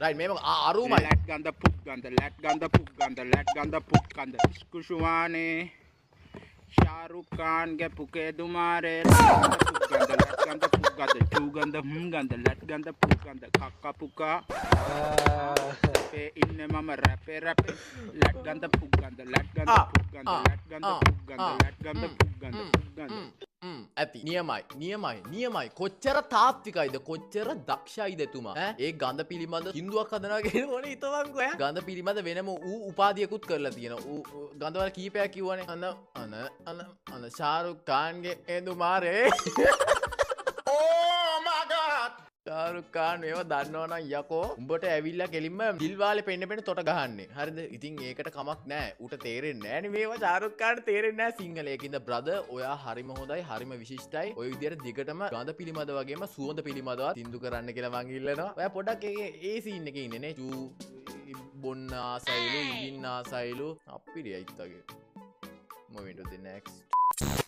right මේක අරුමයි ලැට් ගඳ පුක් ගඳ ලැට් ගඳ පුක් ගඳ ලැට් ගඳ පුක් ගඳ ඉස්කුෂුවානේ ශාරුක් ඛාන්ගේ පුකේ දුමාරේ පුක් ගඳ ලැට් ගඳ පුක් ගඳ චූ ගඳ ගඳ ලැට් ගඳ පුක් ගඳ කක්ක පුකා අපේ ඉන්නේ මම රැපේ ලැට් ගඳ පුක් ගඳ ලැට් ගඳ පුක් ගඳ ලැට් ගඳ පුක් ගඳ ලැට් ගඳ පුක් ගඳ ඇති නියමයි කොච්චර තාත්විකයිද කොච්චර දක්ෂයිද එතුමා ඒ ගඳ පිළිබඳ හින්දුවක් හදනවා කියන ඕනේ හිතවන්කෝ ඈ ගඳ පිළිබඳ වෙනම ඌ උපාධියකුත් කරලා තියෙනවා ඌ ගඳවල කීපයක් කිව්වනේ අන ශාරුක් ඛාන්ගේ එඳුමාරේ ඕ මා ගොඩ් ශාරුක් ඛාන් මේව දන්නවනම් යකෝ උඹට ඇවිල්ලා කෙලින්ම දිල්වාලේ පෙන්න තොට ගහන්නේ හරිද ඉතින් ඒකට කමක් නැහැ ඌට තේරෙන්නේ නැහැ නේ මේවා ශාරුක් ඛාන්ට තේරෙන්නේ නැහැ සිංහලයකින්ද බ්‍රදර් ඔයා හරිම හොඳයි හරිම විශිෂ්ටයි ඔය විදියට දිගටම ගඳ පිළිමද වගේම සුවඳ පිළිමදවත් තින්දු කරන්න කියලා මං ඉල්ලනවා ඔයා පොඩක් ඒ සීන් එකේ ඉන්නේ නේ චූ බොන්න ආසයිලු ඉන්න ආසයිලු අපිරියයිත් වගේ moving to the next